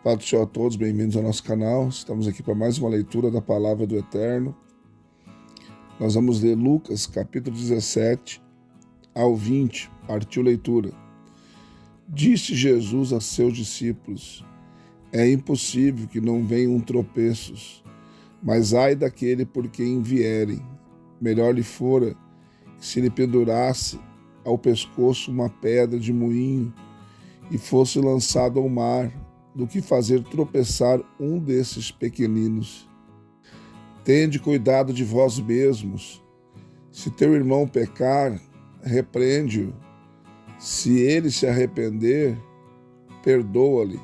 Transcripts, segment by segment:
Paz do Senhor a todos, bem-vindos ao nosso canal. Estamos aqui para mais uma leitura da Palavra do Eterno. Nós vamos ler Lucas, capítulo 17 ao 20, partiu leitura. Disse Jesus a seus discípulos: é impossível que não venham tropeços, mas ai daquele por quem vierem. Melhor lhe fora que se lhe pendurasse ao pescoço uma pedra de moinho e fosse lançado ao mar, do que fazer tropeçar um desses pequeninos. Tende cuidado de vós mesmos. Se teu irmão pecar, repreende-o. Se ele se arrepender, perdoa-lhe.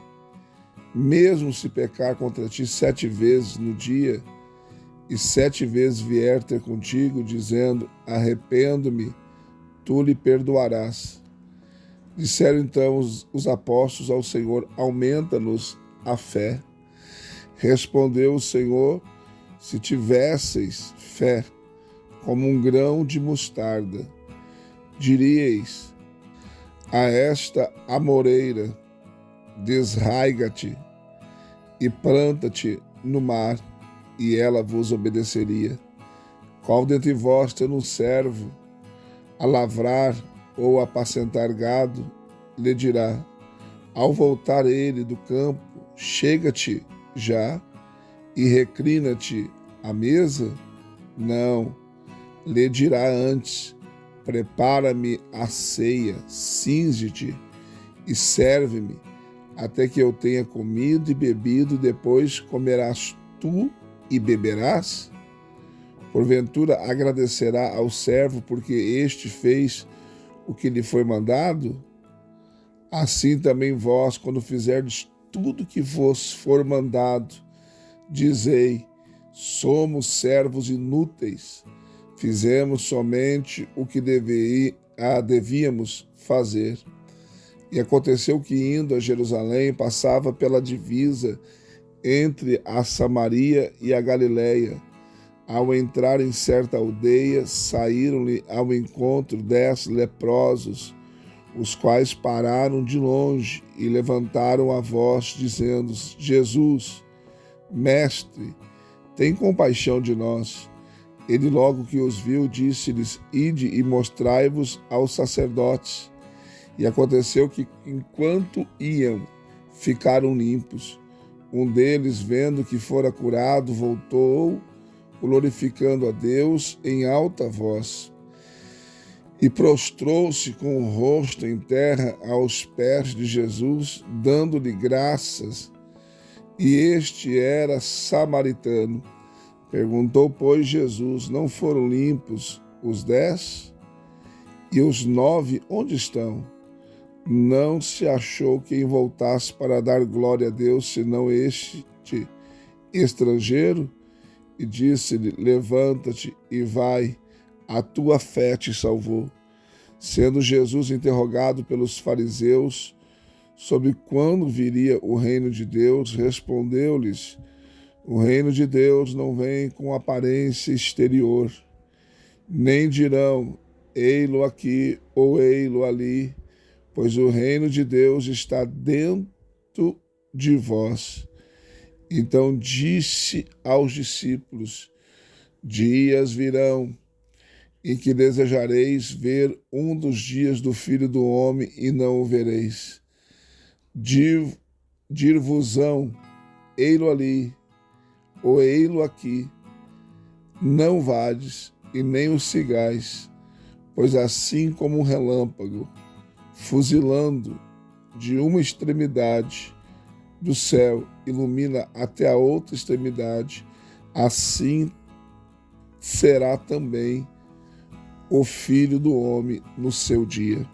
Mesmo se pecar contra ti 7 vezes no dia, e 7 vezes vier ter contigo, dizendo: arrependo-me, tu lhe perdoarás. Disseram então os apóstolos ao Senhor: aumenta-nos a fé. Respondeu o Senhor: se tivesseis fé como um grão de mostarda, diríeis a esta amoreira: desraiga-te e planta-te no mar, e ela vos obedeceria. Qual dentre vós, tendo um servo a lavrar ou apacentar gado, lhe dirá, ao voltar ele do campo: chega-te já e reclina-te à mesa? Não, lhe dirá antes: prepara-me a ceia, cinge-te e serve-me, até que eu tenha comido e bebido, depois comerás tu e beberás? Porventura agradecerá ao servo porque este fez o que lhe foi mandado? Assim também vós, quando fizerdes tudo que vos for mandado, dizei: somos servos inúteis, fizemos somente o que devíamos fazer. E aconteceu que, indo a Jerusalém, passava pela divisa entre a Samaria e a Galileia. Ao entrar em certa aldeia, saíram-lhe ao encontro 10 leprosos, os quais pararam de longe e levantaram a voz, dizendo: Jesus, mestre, tem compaixão de nós. Ele, logo que os viu, disse-lhes: ide e mostrai-vos aos sacerdotes. E aconteceu que, enquanto iam, ficaram limpos. Um deles, vendo que fora curado, voltou, glorificando a Deus em alta voz, e prostrou-se com o rosto em terra aos pés de Jesus, dando-lhe graças. E este era samaritano. Perguntou, pois, Jesus: não foram limpos os 10? E os 9 onde estão? Não se achou quem voltasse para dar glória a Deus, senão este estrangeiro? E disse-lhe: levanta-te e vai, a tua fé te salvou. Sendo Jesus interrogado pelos fariseus sobre quando viria o reino de Deus, respondeu-lhes: o reino de Deus não vem com aparência exterior, nem dirão: ei-lo aqui ou ei-lo ali, pois o reino de Deus está dentro de vós. Então disse aos discípulos: dias virão em que desejareis ver um dos dias do Filho do Homem e não o vereis. Dir-vos-ão: ei-lo ali, ou ei-lo aqui. Não vades e nem o sigais, pois assim como um relâmpago, fuzilando de uma extremidade do céu, ilumina até a outra extremidade, assim será também o Filho do Homem no seu dia.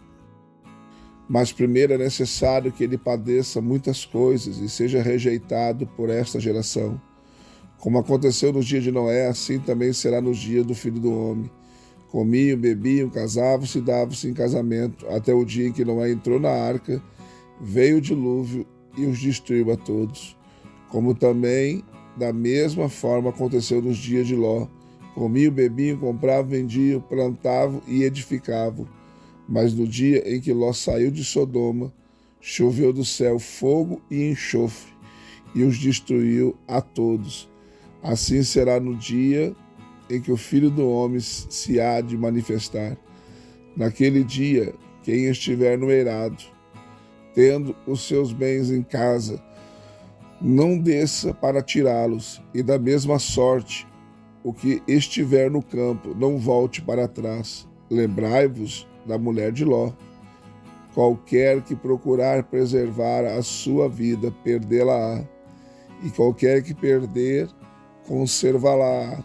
Mas primeiro é necessário que ele padeça muitas coisas e seja rejeitado por esta geração. Como aconteceu no dia de Noé, assim também será no dia do Filho do Homem. Comiam, bebiam, casavam-se e davam-se em casamento, até o dia em que Noé entrou na arca, veio o dilúvio e os destruiu a todos. Como também, da mesma forma, aconteceu nos dias de Ló. Comiam, bebiam, compravam, vendiam, plantavam e edificavam. Mas no dia em que Ló saiu de Sodoma, choveu do céu fogo e enxofre, e os destruiu a todos. Assim será no dia em que o Filho do Homem se há de manifestar. Naquele dia, quem estiver no eirado, tendo os seus bens em casa, não desça para tirá-los, e da mesma sorte, o que estiver no campo, não volte para trás. Lembrai-vos da mulher de Ló. Qualquer que procurar preservar a sua vida, perdê-la-á, e qualquer que perder, conservá-la-á.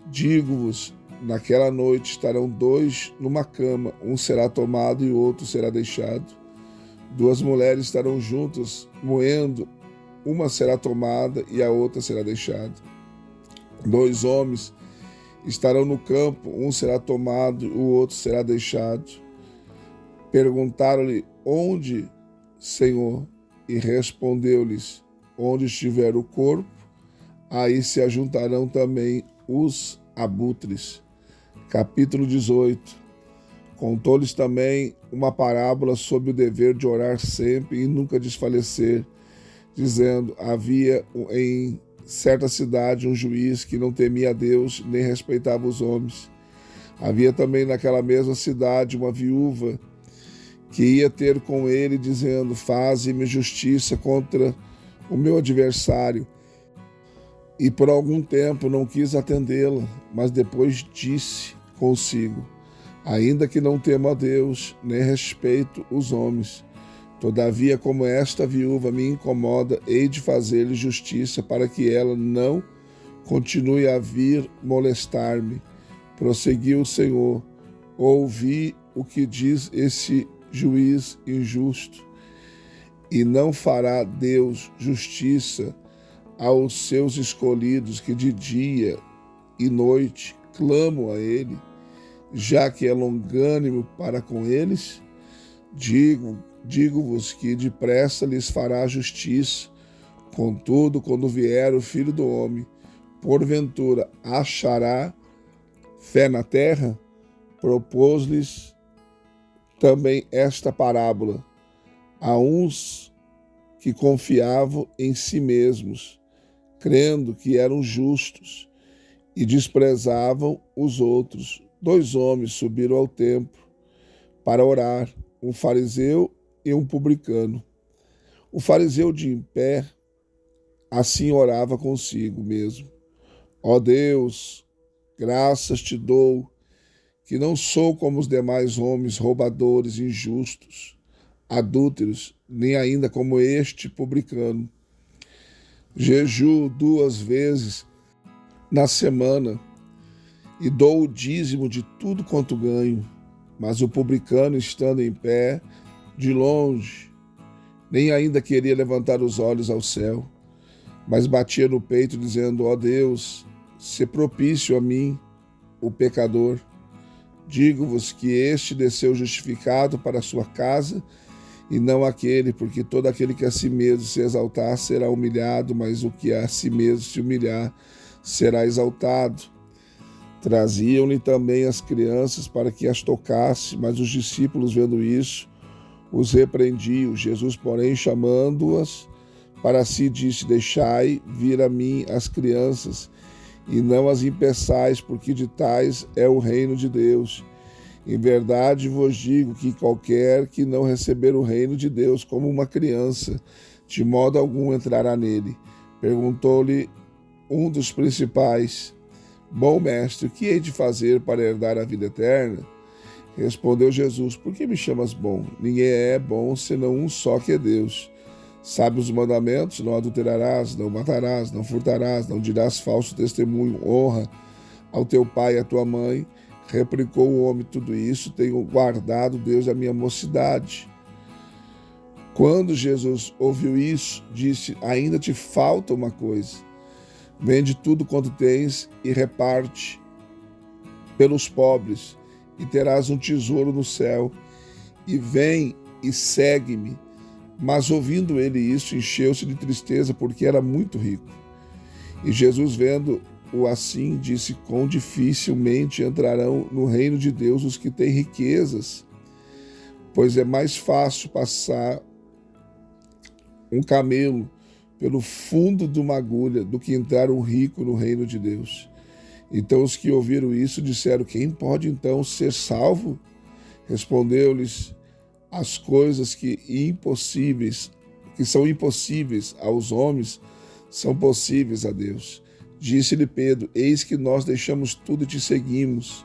Digo-vos, naquela noite estarão dois numa cama, um será tomado e o outro será deixado. Duas mulheres estarão juntas, moendo, uma será tomada e a outra será deixada. Dois homens estarão no campo, um será tomado e o outro será deixado. Perguntaram-lhe: onde, Senhor? E respondeu-lhes: onde estiver o corpo, aí se ajuntarão também os abutres. Capítulo 18. Contou-lhes também uma parábola sobre o dever de orar sempre e nunca desfalecer, dizendo: havia em certa cidade um juiz que não temia a Deus nem respeitava os homens. Havia também naquela mesma cidade uma viúva que ia ter com ele, dizendo: faze-me justiça contra o meu adversário. E por algum tempo não quis atendê-la, mas depois disse consigo: ainda que não temo a Deus, nem respeito os homens, todavia, como esta viúva me incomoda, hei de fazer-lhe justiça, para que ela não continue a vir molestar-me. Prosseguiu o Senhor: ouvi o que diz esse juiz injusto. E não fará Deus justiça aos seus escolhidos que de dia e noite clamam a ele, já que é longânimo para com eles? Digo-vos que depressa lhes fará justiça. Contudo, quando vier o Filho do Homem, porventura achará fé na terra? Propôs-lhes também esta parábola: a uns que confiavam em si mesmos, crendo que eram justos, e desprezavam os outros. Dois homens subiram ao templo para orar, um fariseu e um publicano. O fariseu, de em pé, assim orava consigo mesmo: ó Deus, graças te dou, que não sou como os demais homens, roubadores, injustos, adúlteros, nem ainda como este publicano. Jejuo 2 vezes na semana e dou o dízimo de tudo quanto ganho. Mas o publicano, estando em pé, de longe, nem ainda queria levantar os olhos ao céu, mas batia no peito, dizendo: ó Deus, se propício a mim, o pecador. Digo-vos que este desceu justificado para a sua casa, e não aquele, porque todo aquele que a si mesmo se exaltar será humilhado, mas o que a si mesmo se humilhar será exaltado. Traziam-lhe também as crianças para que as tocasse, mas os discípulos, vendo isso, os repreendiam. Jesus, porém, chamando-as para si, disse: deixai vir a mim as crianças, e não as impeçais, porque de tais é o reino de Deus. Em verdade vos digo que qualquer que não receber o reino de Deus como uma criança, de modo algum entrará nele. Perguntou-lhe um dos principais: bom mestre, o que hei de fazer para herdar a vida eterna? Respondeu Jesus: por que me chamas bom? Ninguém é bom senão um só, que é Deus. Sabe os mandamentos: não adulterarás, não matarás, não furtarás, não dirás falso testemunho, honra ao teu pai e à tua mãe. Replicou o homem: tudo isso tenho guardado desde a minha mocidade. Quando Jesus ouviu isso, disse: ainda te falta uma coisa. Vende tudo quanto tens e reparte pelos pobres, e terás um tesouro no céu. E vem e segue-me. Mas ouvindo ele isso, encheu-se de tristeza, porque era muito rico. E Jesus, vendo-o assim, disse: quão dificilmente entrarão no reino de Deus os que têm riquezas, pois é mais fácil passar um camelo pelo fundo de uma agulha do que entrar um rico no reino de Deus. Então os que ouviram isso disseram: quem pode então ser salvo? Respondeu-lhes: as coisas que são impossíveis aos homens, são possíveis a Deus. Disse-lhe Pedro: eis que nós deixamos tudo e te seguimos.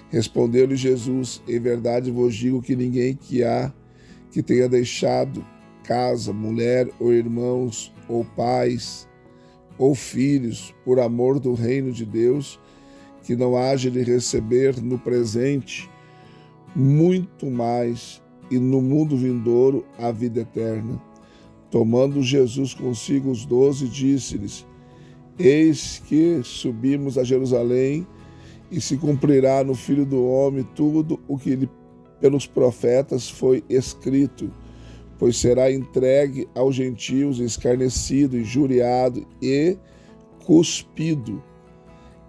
Respondeu-lhe Jesus: em verdade vos digo que ninguém que tenha deixado casa, mulher ou irmãos, ou pais, ou filhos, por amor do reino de Deus, que não haja de receber no presente muito mais, e no mundo vindouro a vida eterna. Tomando Jesus consigo os 12, disse-lhes: eis que subimos a Jerusalém, e se cumprirá no Filho do Homem tudo o que pelos profetas foi escrito, pois será entregue aos gentios, escarnecido, injuriado e cuspido.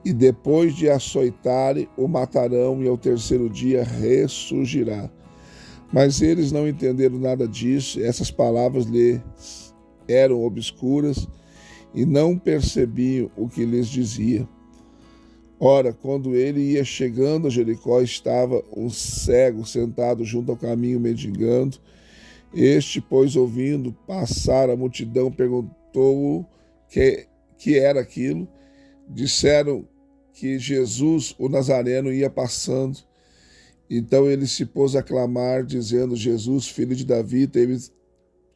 E depois de açoitarem, o matarão, e ao terceiro dia ressurgirá. Mas eles não entenderam nada disso, essas palavras lhes eram obscuras e não percebiam o que lhes dizia. Ora, quando ele ia chegando a Jericó, estava um cego sentado junto ao caminho mendigando. Este, pois, ouvindo passar a multidão, perguntou-o que era aquilo. Disseram que Jesus, o Nazareno, ia passando. Então ele se pôs a clamar, dizendo: Jesus, filho de Davi, tem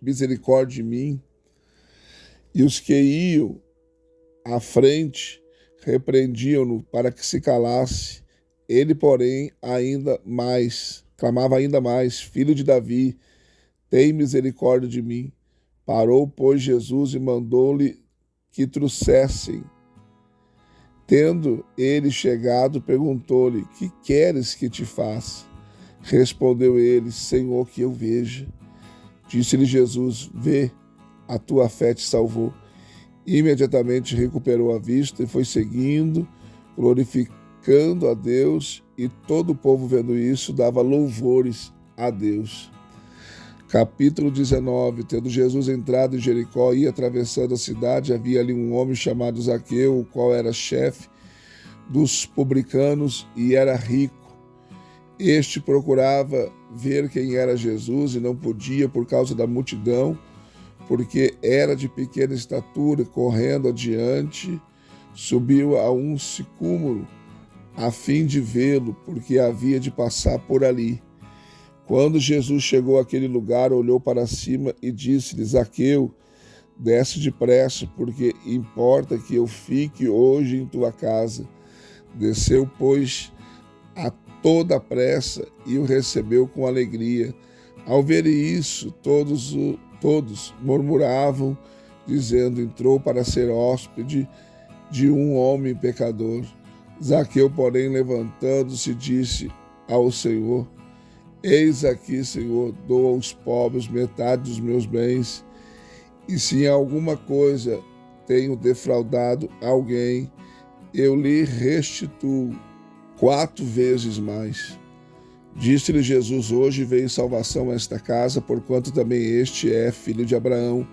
misericórdia de mim. E os que iam à frente repreendiam-no para que se calasse. Ele, porém, clamava ainda mais: Filho de Davi, tem misericórdia de mim. Parou, pois, Jesus e mandou-lhe que trouxessem. Tendo ele chegado, perguntou-lhe: que queres que te faça? Respondeu ele: Senhor, que eu veja. Disse-lhe Jesus: vê, a tua fé te salvou. Imediatamente recuperou a vista e foi seguindo, glorificando a Deus, e todo o povo, vendo isso, dava louvores a Deus. Capítulo 19. Tendo Jesus entrado em Jericó, ia atravessando a cidade, havia ali um homem chamado Zaqueu, o qual era chefe dos publicanos e era rico. Este procurava ver quem era Jesus e não podia por causa da multidão, porque era de pequena estatura. Correndo adiante, subiu a um sicômoro, a fim de vê-lo, porque havia de passar por ali. Quando Jesus chegou àquele lugar, olhou para cima e disse-lhe: Zaqueu, desce depressa, porque importa que eu fique hoje em tua casa. Desceu, pois, a toda pressa e o recebeu com alegria. Ao verem isso, todos murmuravam, dizendo: entrou para ser hóspede de um homem pecador. Zaqueu, porém, levantando-se, disse ao Senhor: eis aqui, Senhor, dou aos pobres metade dos meus bens, e se em alguma coisa tenho defraudado alguém, eu lhe restituo 4 vezes mais. Disse-lhe Jesus: hoje veio salvação a esta casa, porquanto também este é filho de Abraão,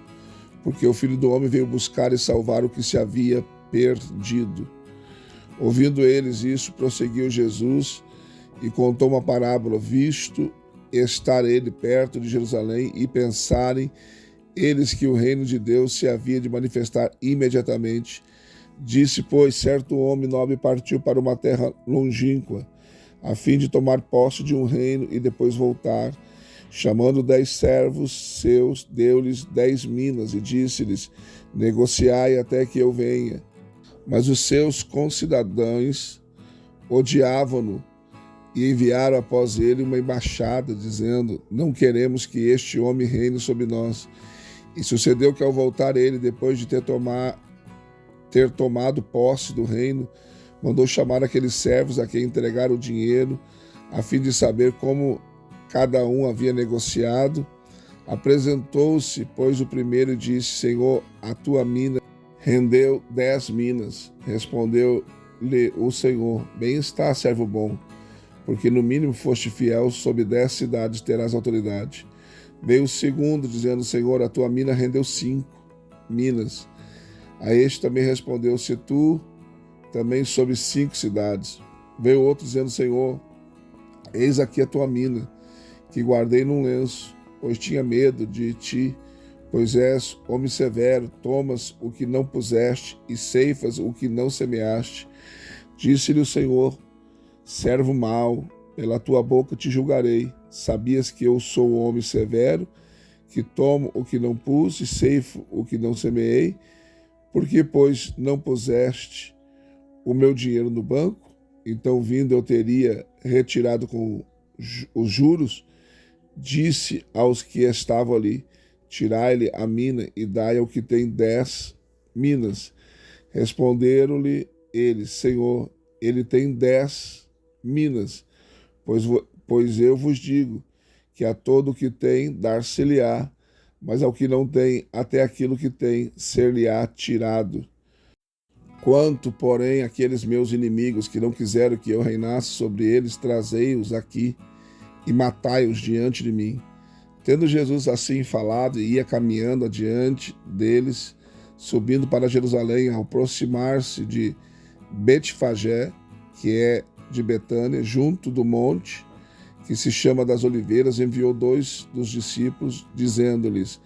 porque o Filho do Homem veio buscar e salvar o que se havia perdido. Ouvindo eles isso, prosseguiu Jesus e contou uma parábola, visto estar ele perto de Jerusalém e pensarem eles que o reino de Deus se havia de manifestar imediatamente. Disse, pois, certo homem nobre partiu para uma terra longínqua, a fim de tomar posse de um reino e depois voltar. Chamando 10 servos seus, deu-lhes 10 minas e disse-lhes: negociai até que eu venha. Mas os seus concidadãos odiavam-no e enviaram após ele uma embaixada, dizendo: não queremos que este homem reine sobre nós. E sucedeu que, ao voltar ele, depois de ter tomado posse do reino, mandou chamar aqueles servos a quem entregaram o dinheiro, a fim de saber como cada um havia negociado. Apresentou-se, pois, o primeiro e disse: Senhor, a tua mina rendeu 10 minas. Respondeu-lhe o Senhor: bem está, servo bom, porque no mínimo foste fiel, sobre 10 cidades terás autoridade. Veio o segundo, dizendo: Senhor, a tua mina rendeu 5. minas. A este também respondeu: se tu também sobre 5 cidades. Veio outro dizendo: Senhor, eis aqui a tua mina, que guardei num lenço, pois tinha medo de ti, pois és homem severo, tomas o que não puseste e ceifas o que não semeaste. Disse-lhe o Senhor: servo mau, pela tua boca te julgarei. Sabias que eu sou homem severo, que tomo o que não pus e ceifo o que não semeei? Porque, pois, não puseste o meu dinheiro no banco? Então, vindo, eu teria retirado com os juros. Disse aos que estavam ali: tirai-lhe a mina e dai ao que tem 10 minas. Responderam-lhe eles: Senhor, ele tem 10 minas. Pois eu vos digo que a todo o que tem dar-se-lhe-á, mas ao que não tem, até aquilo que tem ser-lhe-á tirado. Quanto, porém, àqueles meus inimigos que não quiseram que eu reinasse sobre eles, trazei-os aqui e matai-os diante de mim. Tendo Jesus assim falado, ia caminhando adiante deles, subindo para Jerusalém. Ao aproximar-se de Betfagé, que é de Betânia, junto do monte, que se chama das Oliveiras, enviou 2 dos discípulos, dizendo-lhes: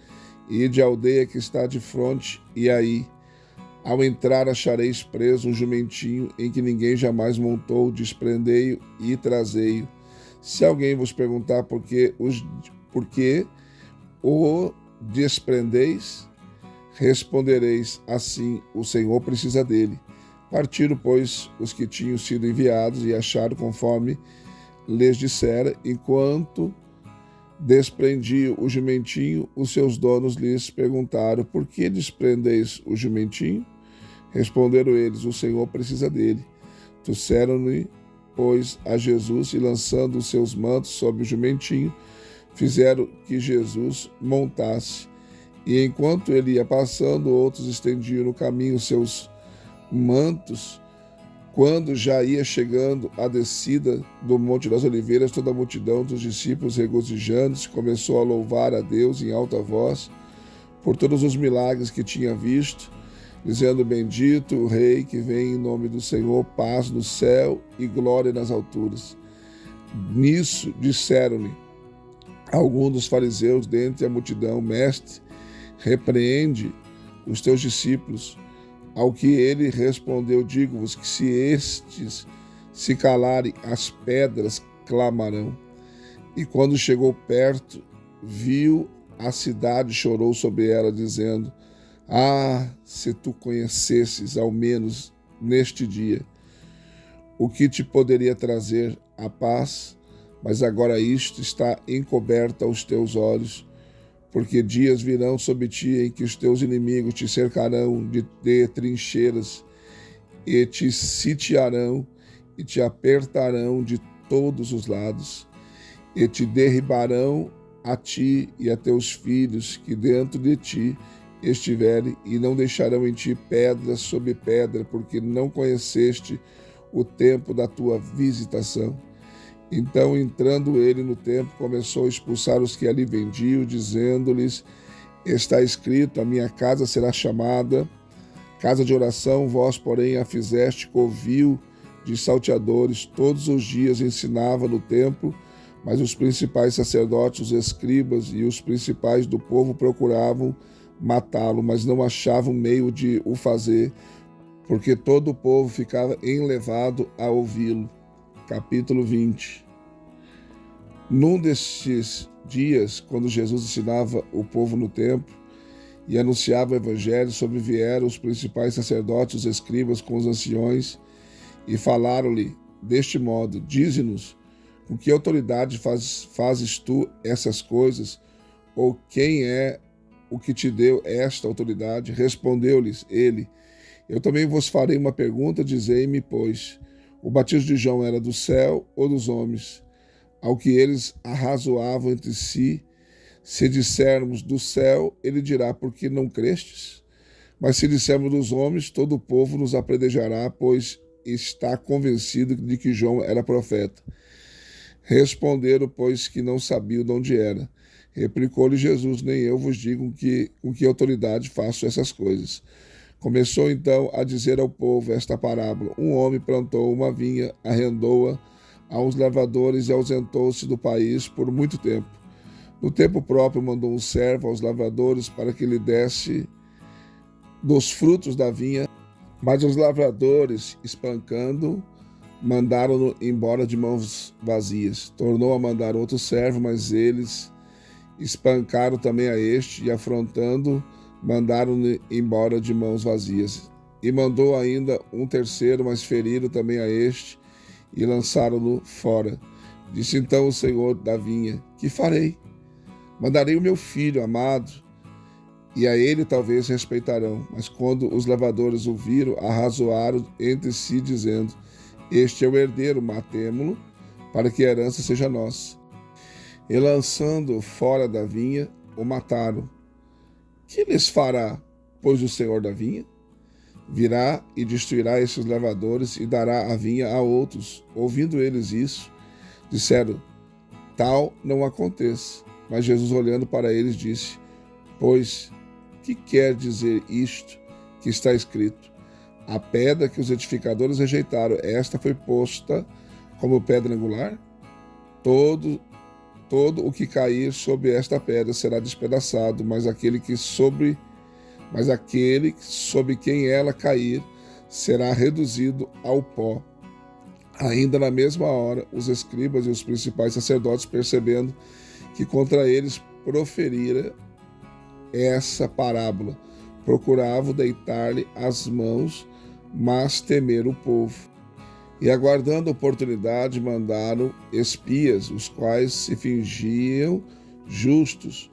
ide à aldeia que está de fronte, e aí, ao entrar, achareis preso um jumentinho em que ninguém jamais montou, desprendei-o e trazei-o. Se alguém vos perguntar por que o desprendeis, respondereis: assim, o Senhor precisa dele. Partiram, pois, os que tinham sido enviados e acharam conforme lhes dissera. Enquanto desprendia o jumentinho, os seus donos lhes perguntaram: por que desprendeis o jumentinho? Responderam eles: o Senhor precisa dele. Trouxeram-lhe, pois, a Jesus, e lançando os seus mantos sobre o jumentinho, fizeram que Jesus montasse. E enquanto ele ia passando, outros estendiam no caminho seus mantos. Quando já ia chegando a descida do Monte das Oliveiras, toda a multidão dos discípulos, regozijando-se, começou a louvar a Deus em alta voz por todos os milagres que tinha visto, dizendo: bendito o Rei que vem em nome do Senhor, paz no céu e glória nas alturas. Nisso disseram-lhe alguns dos fariseus dentre a multidão: mestre, repreende os teus discípulos. Ao que ele respondeu: digo-vos que se estes se calarem, as pedras clamarão. E quando chegou perto, viu a cidade, chorou sobre ela, dizendo: ah, se tu conhecesses, ao menos neste dia, o que te poderia trazer a paz, mas agora isto está encoberto aos teus olhos. Porque dias virão sobre ti em que os teus inimigos te cercarão de trincheiras e te sitiarão e te apertarão de todos os lados e te derribarão a ti e a teus filhos que dentro de ti estiverem, e não deixarão em ti pedra sobre pedra, porque não conheceste o tempo da tua visitação. Então, entrando ele no templo, começou a expulsar os que ali vendiam, dizendo-lhes: está escrito, a minha casa será chamada casa de oração, vós, porém, a fizeste covil de salteadores. Todos os dias ensinava no templo, mas os principais sacerdotes, os escribas e os principais do povo procuravam matá-lo, mas não achavam meio de o fazer, porque todo o povo ficava enlevado a ouvi-lo. Capítulo 20. Num destes dias, quando Jesus ensinava o povo no templo e anunciava o evangelho, sobrevieram os principais sacerdotes, os escribas com os anciões, e falaram-lhe deste modo: dize-nos, com que autoridade fazes tu essas coisas? Ou quem é o que te deu esta autoridade? Respondeu-lhes ele: eu também vos farei uma pergunta, dizei-me, pois, o batismo de João era do céu ou dos homens? Ao que eles arrazoavam entre si: se dissermos do céu, ele dirá: por que não crestes? Mas se dissermos dos homens, todo o povo nos apedrejará, pois está convencido de que João era profeta. Responderam, pois, que não sabiam de onde era. Replicou-lhe Jesus: nem eu vos digo com que autoridade faço essas coisas. Começou então a dizer ao povo esta parábola: um homem plantou uma vinha, arrendou-a a uns lavradores e ausentou-se do país por muito tempo. No tempo próprio mandou um servo aos lavradores para que lhe desse dos frutos da vinha, mas os lavradores, espancando, mandaram-no embora de mãos vazias. Tornou a mandar outro servo, mas eles espancaram também a este e, afrontando, mandaram-no embora de mãos vazias. E mandou ainda um terceiro, mas feriram também a este e lançaram-no fora. Disse então o senhor da vinha: que farei? Mandarei o meu filho amado, e a ele talvez respeitarão. Mas quando os lavradores o viram, arrazoaram entre si, dizendo: este é o herdeiro, matemo-lo, para que a herança seja nossa. E lançando-o fora da vinha, o mataram. Que lhes fará, pois, o senhor da vinha? Virá e destruirá esses lavradores e dará a vinha a outros. Ouvindo eles isso, disseram: tal não aconteça. Mas Jesus, olhando para eles, disse: pois, que quer dizer isto que está escrito? A pedra que os edificadores rejeitaram, esta foi posta como pedra angular? Todo o que cair sobre esta pedra será despedaçado, mas aquele sobre quem ela cair será reduzido ao pó. Ainda na mesma hora, os escribas e os principais sacerdotes, percebendo que contra eles proferira essa parábola, procuravam deitar-lhe as mãos, mas temeram o povo. E, aguardando a oportunidade, mandaram espias, os quais se fingiam justos,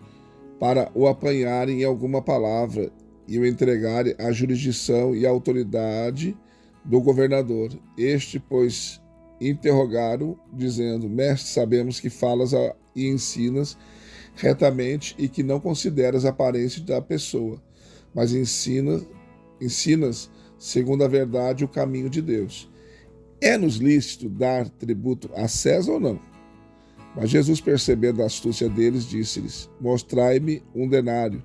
para o apanharem em alguma palavra e o entregarem à jurisdição e à autoridade do governador. Este, pois, interrogaram, dizendo: mestre, sabemos que falas e ensinas retamente e que não consideras a aparência da pessoa, mas ensinas segundo a verdade, o caminho de Deus. É-nos lícito dar tributo a César ou não? Mas Jesus, percebendo a astúcia deles, disse-lhes: mostrai-me um denário.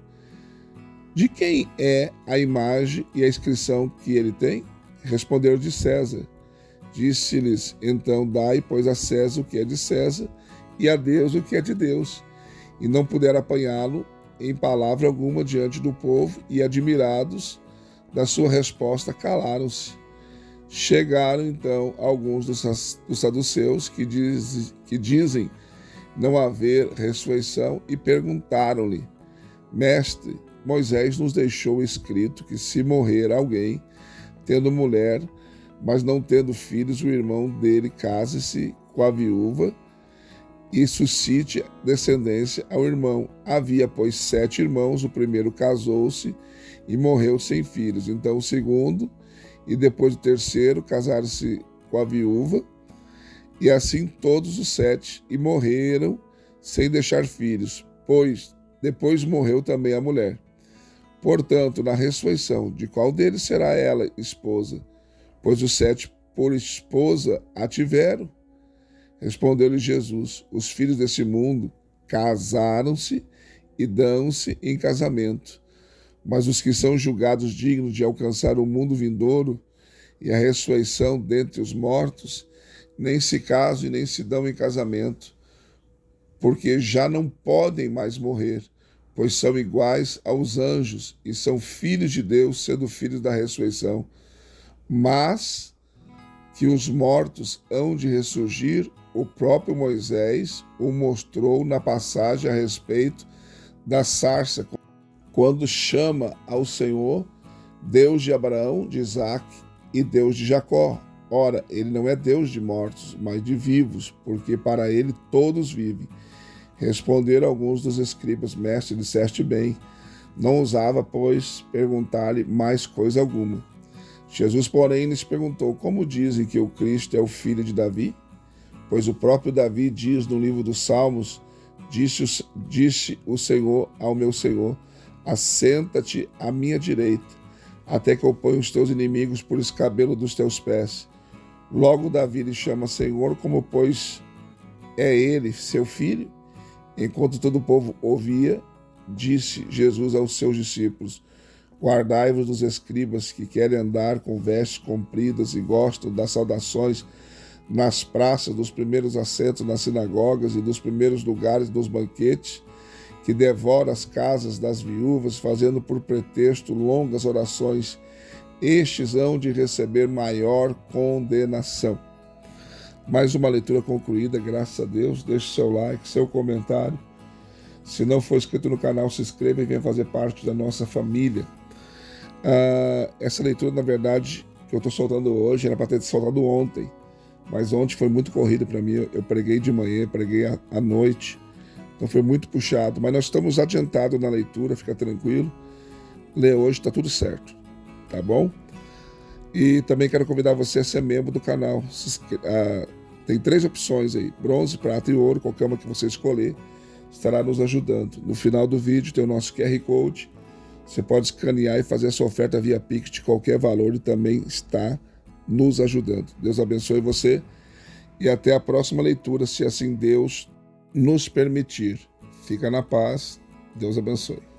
De quem é a imagem e a inscrição que ele tem? Responderam: de César. Disse-lhes então: dai, pois, a César o que é de César, e a Deus o que é de Deus. E não puderam apanhá-lo em palavra alguma diante do povo, e, admirados da sua resposta, calaram-se. Chegaram então alguns dos saduceus que dizem não haver ressurreição e perguntaram-lhe: mestre, Moisés nos deixou escrito que se morrer alguém, tendo mulher, mas não tendo filhos, o irmão dele case-se com a viúva e suscite descendência ao irmão. Havia, pois, 7 irmãos. O primeiro casou-se e morreu sem filhos. Então o segundo e depois o terceiro casaram-se com a viúva, e assim todos os 7, e morreram sem deixar filhos, pois depois morreu também a mulher. Portanto, na ressurreição, de qual deles será ela esposa? Pois os 7 por esposa a tiveram. Respondeu-lhe Jesus: os filhos desse mundo casaram-se e dão-se em casamento, mas os que são julgados dignos de alcançar o mundo vindouro e a ressurreição dentre os mortos, nem se casam e nem se dão em casamento, porque já não podem mais morrer, pois são iguais aos anjos e são filhos de Deus, sendo filhos da ressurreição. Mas que os mortos hão de ressurgir, o próprio Moisés o mostrou na passagem a respeito da sarça, quando chama ao Senhor Deus de Abraão, de Isaque e Deus de Jacó. Ora, ele não é Deus de mortos, mas de vivos, porque para ele todos vivem. Responderam alguns dos escribas: mestre, disseste bem. Não ousava, pois, perguntar-lhe mais coisa alguma. Jesus, porém, lhes perguntou: como dizem que o Cristo é o filho de Davi? Pois o próprio Davi diz no livro dos Salmos: disse o Senhor ao meu Senhor: assenta-te à minha direita, até que eu ponha os teus inimigos por escabelo dos teus pés. Logo Davi lhe chama Senhor, como pois é ele seu filho? Enquanto todo o povo ouvia, disse Jesus aos seus discípulos: guardai-vos dos escribas que querem andar com vestes compridas e gostam das saudações nas praças, dos primeiros assentos nas sinagogas e dos primeiros lugares dos banquetes, que devoram as casas das viúvas, fazendo por pretexto longas orações. Estes hão de receber maior condenação. Mais uma leitura concluída, graças a Deus. Deixe seu like, seu comentário. Se não for inscrito no canal, se inscreva e venha fazer parte da nossa família. Essa leitura, na verdade, que eu estou soltando hoje, era para ter soltado ontem. Mas ontem foi muito corrido para mim. Eu preguei de manhã, preguei à noite. Então foi muito puxado. Mas nós estamos adiantados na leitura, fica tranquilo. Lê hoje, está tudo certo. Tá bom? E também quero convidar você a ser membro do canal. Tem 3 opções aí: bronze, prata e ouro. Qualquer uma que você escolher estará nos ajudando. No final do vídeo tem o nosso QR Code. Você pode escanear e fazer a sua oferta via Pix de qualquer valor e também está nos ajudando. Deus abençoe você e até a próxima leitura, se assim Deus nos permitir. Fica na paz. Deus abençoe.